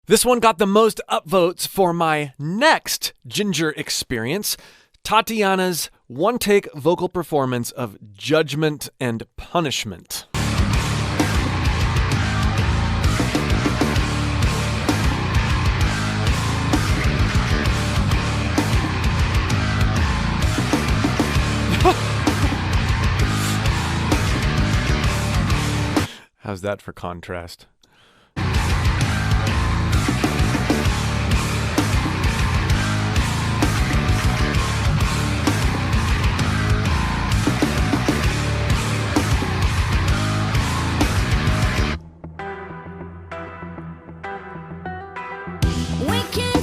This one got the most upvotes for my next Jinjer experience, Tatiana's one-take vocal performance of Judgment and Punishment. How's that for contrast?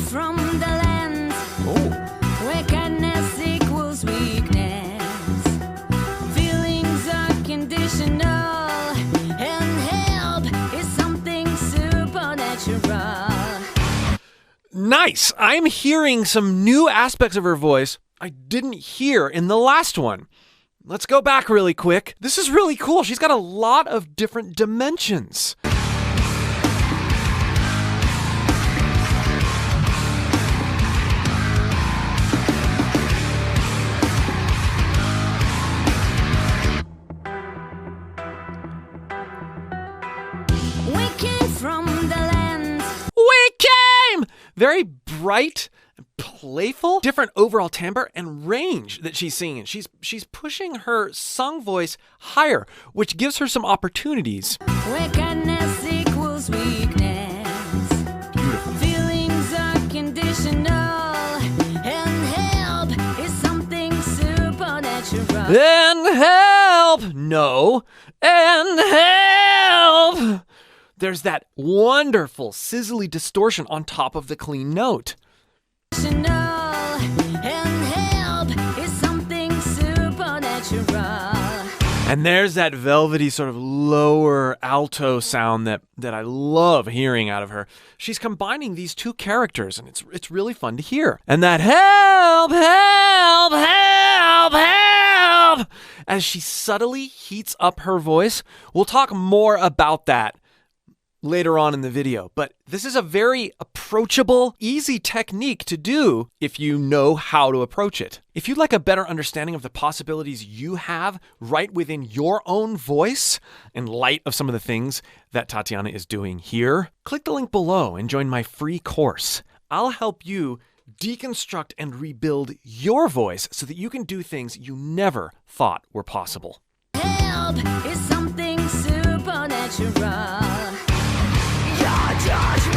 From the land where kindness equals weakness, feelings are conditional, and help is something supernatural. Nice! I'm hearing some new aspects of her voice I didn't hear in the last one. Let's go back really quick. This is really cool. She's got a lot of different dimensions. From the land we came! Very bright, playful, different overall timbre and range that she's singing. She's pushing her sung voice higher, which gives her some opportunities. Where kindness equals weakness. Beautiful. Feelings are conditional, and help is something supernatural. And help! No. And help! There's that wonderful, sizzly distortion on top of the clean note. And help is something supernatural. And there's that velvety sort of lower alto sound that I love hearing out of her. She's combining these two characters, and it's really fun to hear. And that help, help, help, help, as she subtly heats up her voice. We'll talk more about that later on in the video, but this is a very approachable, easy technique to do if you know how to approach it. If you'd like a better understanding of the possibilities you have right within your own voice, in light of some of the things that Tatiana is doing here, click the link below and join my free course. I'll help you deconstruct and rebuild your voice so that you can do things you never thought were possible. Help is something supernatural. Judgment,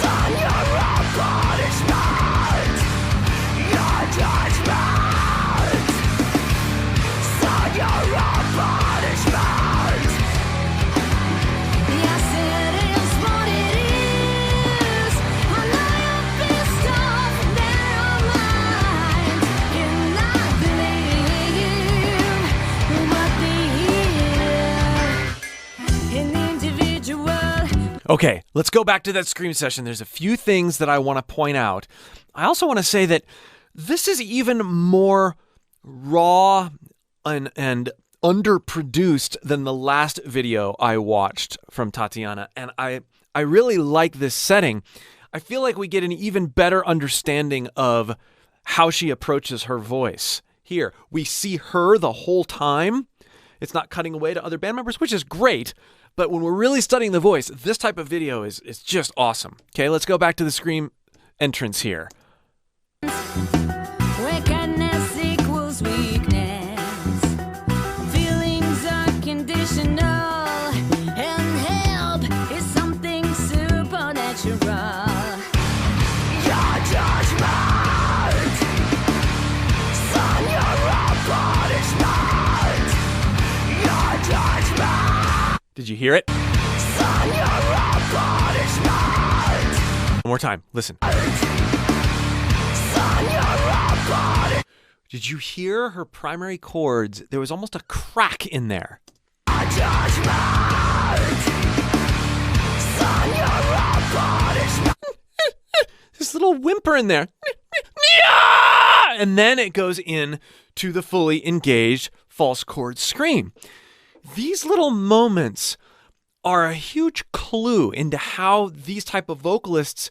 son, you're a punishment. Your judgment, son, you're a punishment. Yes, it is what it is. I know you're pissed off, they're mine. Cannot believe what they hear. Okay, let's go back to that scream session. There's a few things that I want to point out. I also want to say that this is even more raw and underproduced than the last video I watched from Tatiana. And I really like this setting. I feel like we get an even better understanding of how she approaches her voice. Here, we see her the whole time. It's not cutting away to other band members, which is great. But when we're really studying the voice, this type of video is just awesome. Okay, let's go back to the scream entrance here. Where kindness equals weakness, feelings are conditional, and help is something supernatural. Your judgment, son, you're a punishment. Your judgment. Did you hear it? Son, you're a punishment. One more time, listen. Did you hear her primary chords? There was almost a crack in there. This little whimper in there. And then it goes in to the fully engaged false chord scream. These little moments are a huge clue into how these type of vocalists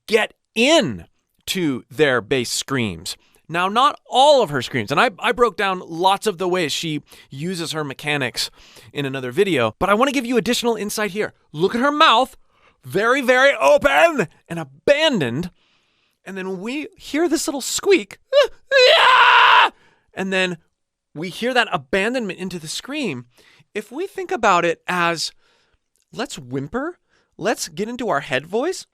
get in to their bass screams. Now, not all of her screams, and I broke down lots of the ways she uses her mechanics in another video, but I want to give you additional insight here. Look at her mouth, very, very open and abandoned, and then we hear this little squeak, and then we hear that abandonment into the scream. If we think about it as, let's whimper, let's get into our head voice,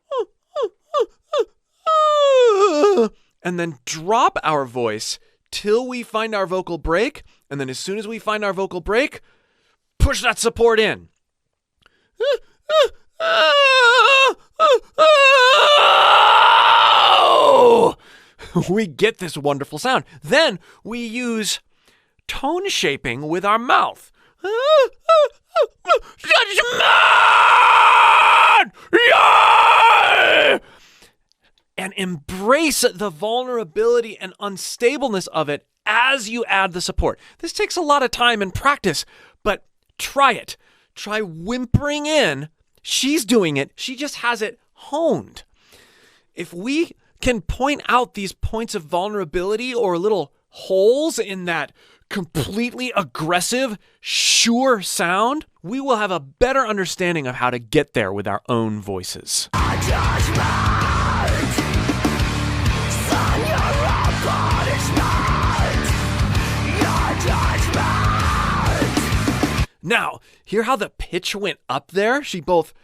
and then drop our voice till we find our vocal break. And then as soon as we find our vocal break, push that support in. We get this wonderful sound. Then we use tone shaping with our mouth. Judgement! Yeah! And embrace the vulnerability and unstableness of it as you add the support. This takes a lot of time and practice, but try it. Try whimpering in. She's doing it. She just has it honed. If we can point out these points of vulnerability or little holes in that completely aggressive, sure sound, we will have a better understanding of how to get there with our own voices. Now, hear how the pitch went up there? She both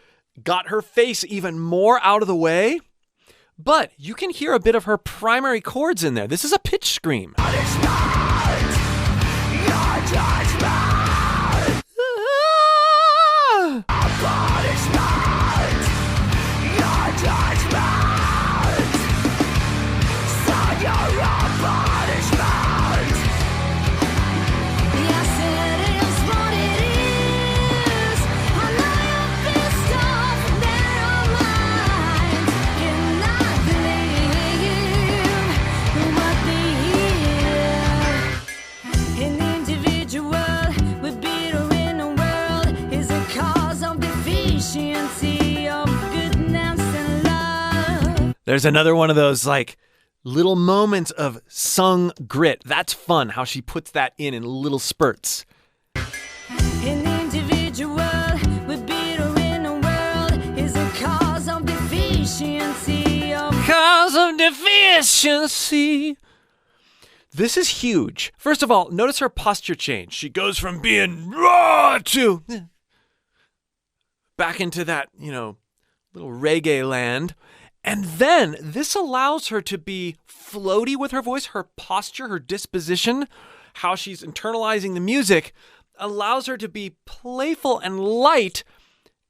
got her face even more out of the way, but you can hear a bit of her primary chords in there. This is a pitch scream. There's another one of those like little moments of sung grit. That's fun, how she puts that in little spurts. An individual with bitter in the world is a cause of deficiency. Cause of deficiency. This is huge. First of all, notice her posture change. She goes from being raw to back into that, little reggae land. And then this allows her to be floaty with her voice, her posture, her disposition, how she's internalizing the music, allows her to be playful and light,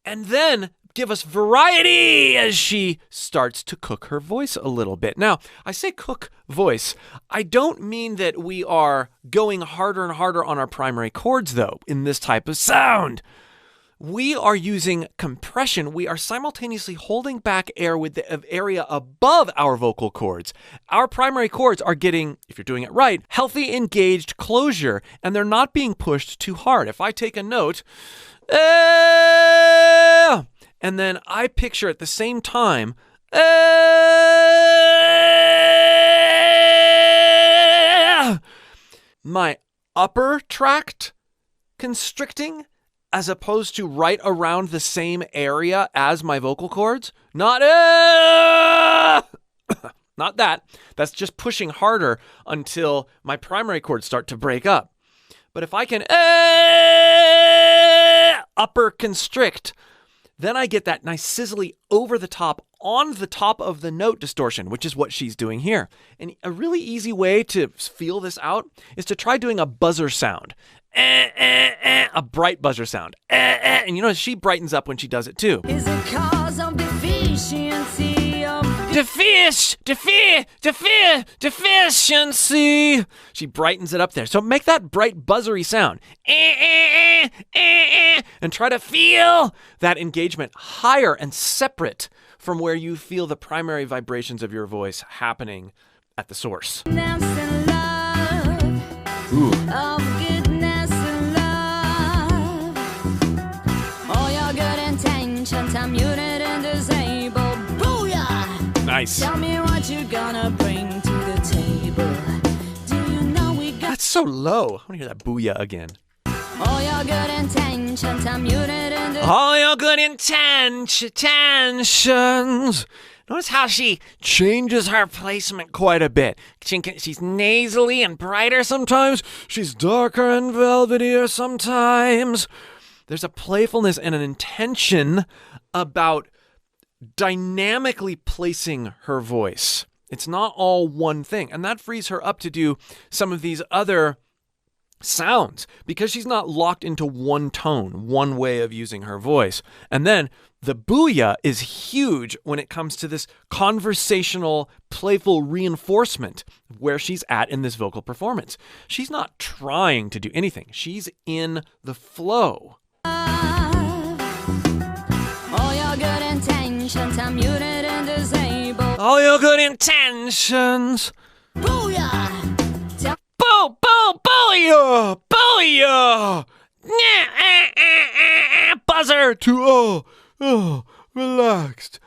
and then give us variety as she starts to cook her voice a little bit. Now, I say cook voice. I don't mean that we are going harder and harder on our primary chords, though, in this type of sound. We are using compression. We are simultaneously holding back air with the area above our vocal cords. Our primary chords are getting, if you're doing it right, healthy, engaged closure, and they're not being pushed too hard. If I take a note, and then I picture at the same time, my upper tract constricting, as opposed to right around the same area as my vocal cords. Not that. That's just pushing harder until my primary chords start to break up. But if I can upper constrict, then I get that nice sizzly over the top, on the top of the note distortion, which is what she's doing here. And a really easy way to feel this out is to try doing a buzzer sound. A bright buzzer sound. And she brightens up when she does it too. Is a cause of deficiency. Deficiency. She brightens it up there. So make that bright buzzery sound. And try to feel that engagement higher and separate from where you feel the primary vibrations of your voice happening at the source. Of goodness and love. All you're disabled. Booyah! Nice. Tell me what you gonna bring to the table. Do you know we got That's so low. I want to hear that booyah again. all your good intentions? I'm muted in the All your good intentions. Notice how she changes her placement quite a bit. She's nasally and brighter sometimes. She's darker and velvetier sometimes. There's a playfulness and an intention about dynamically placing her voice. It's not all one thing. And that frees her up to do some of these other sounds because she's not locked into one tone, one way of using her voice. And then the booyah is huge when it comes to this conversational, playful reinforcement where she's at in this vocal performance. She's not trying to do anything. She's in the flow. all your good intentions. I'm muted and disabled. All your good intentions. Booyah! Tell Boo, boo, booyah, booyah. Buzzer to relaxed.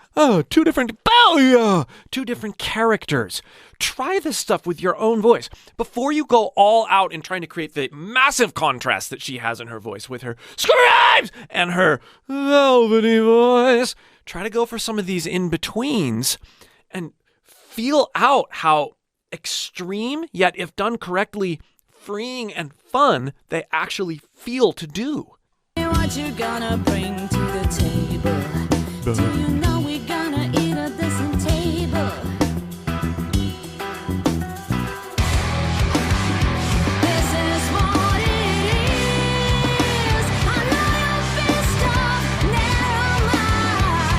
Two different booyah. Two different characters. Try this stuff with your own voice before you go all out in trying to create the massive contrast that she has in her voice with her screams and her velvety voice. Try to go for some of these in-betweens and feel out how extreme, yet if done correctly, freeing and fun they actually feel to do. me what you gonna bring to the table. Do you know we gonna eat at this table? This is what it is. I know you're pissed off, narrow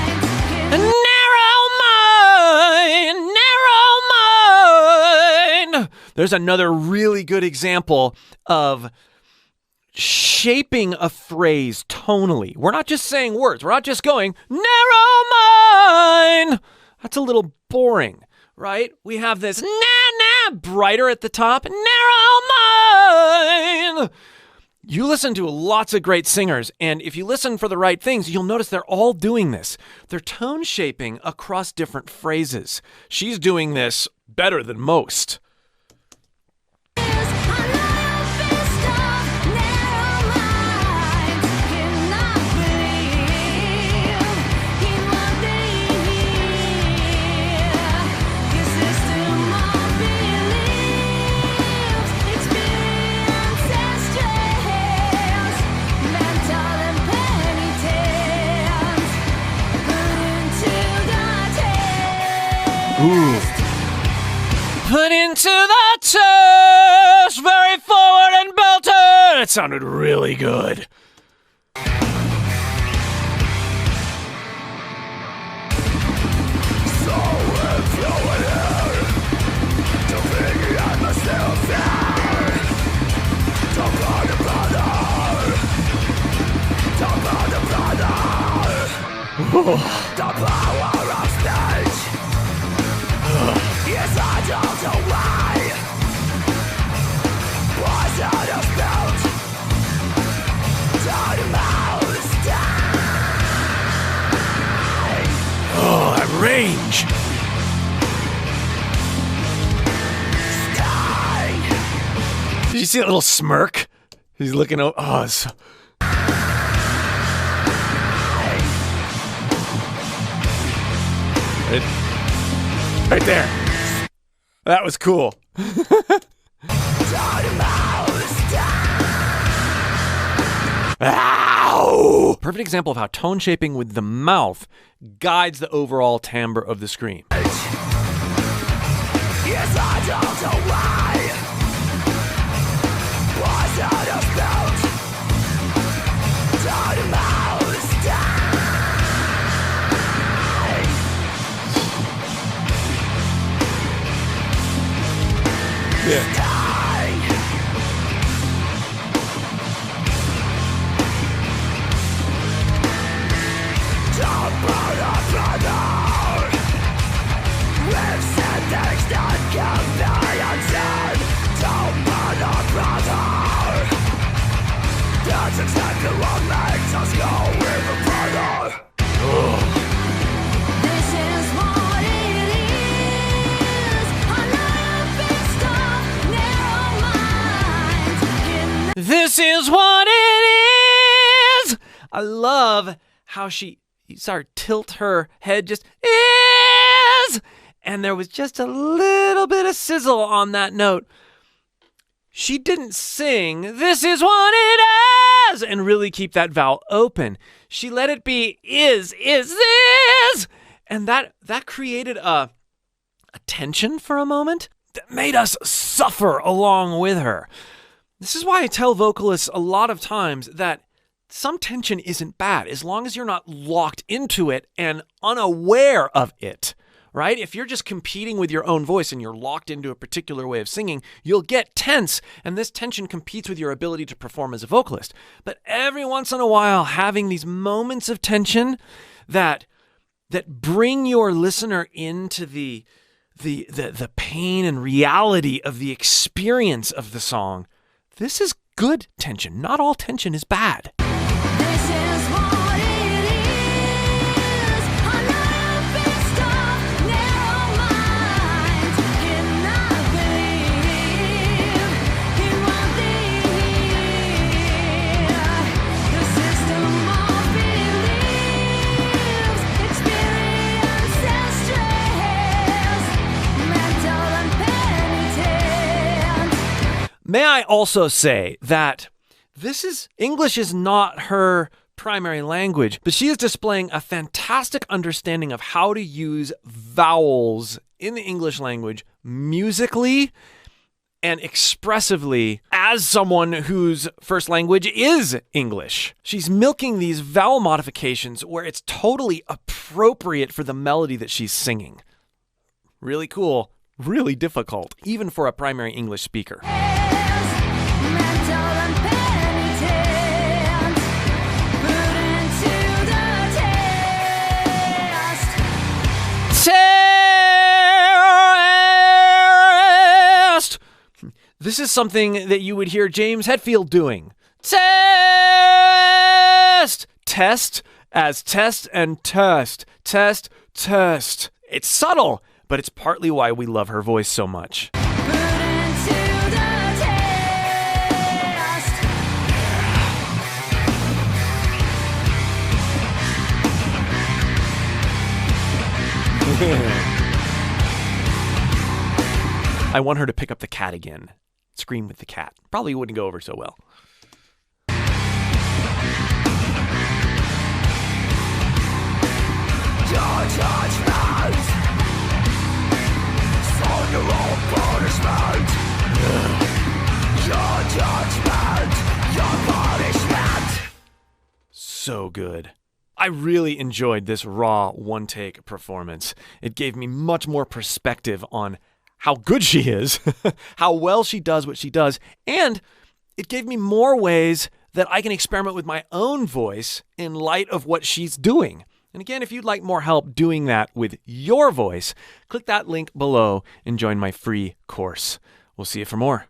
minds. Narrow mind. There's another really good example of shaping a phrase tonally. We're not just saying words. We're not just going, narrow mind. That's a little boring, right? We have this brighter at the top, narrow mind. You listen to lots of great singers, and if you listen for the right things, you'll notice they're all doing this. They're tone shaping across different phrases. She's doing this better than most. Put into the test, very forward and belted. It sounded really good. Oh, that range. Did you see that little smirk? He's looking over. Oh, it's so... Right there. That was cool. Ow! Perfect example of how tone shaping with the mouth guides the overall timbre of the scream. Yes, I don't know why. Was out of bounds. Yeah. That's exactly what makes us go even further. This is what it is. I love how she started to tilt her head just is. And there was just a little bit of sizzle on that note. She didn't sing, this is what it is, and really keep that vowel open. She let it be is. And that created a tension for a moment that made us suffer along with her. This is why I tell vocalists a lot of times that some tension isn't bad as long as you're not locked into it and unaware of it, right? If you're just competing with your own voice and you're locked into a particular way of singing, you'll get tense, and this tension competes with your ability to perform as a vocalist. But every once in a while, having these moments of tension that bring your listener into the pain and reality of the experience of the song, this is good tension. Not all tension is bad. This is what it is. A life based off narrow minds cannot believe in what they hear. The system of beliefs, experience and stress, mental and penitent. May I also say that English is not her primary language, but she is displaying a fantastic understanding of how to use vowels in the English language musically and expressively as someone whose first language is English. She's milking these vowel modifications where it's totally appropriate for the melody that she's singing. Really cool, really difficult, even for a primary English speaker. Mental and penitent, put into the test. Test! This is something that you would hear James Hetfield doing. Test! Test as test and test. Test, test. It's subtle, but it's partly why we love her voice so much. Put into the test. I want her to pick up the cat again. Scream with the cat. Probably wouldn't go over so well. Your judgment, for your own punishment. Your judgment, your punishment. So good. I really enjoyed this raw one-take performance. It gave me much more perspective on how good she is, how well she does what she does, and it gave me more ways that I can experiment with my own voice in light of what she's doing. And again, if you'd like more help doing that with your voice, click that link below and join my free course. We'll see you for more.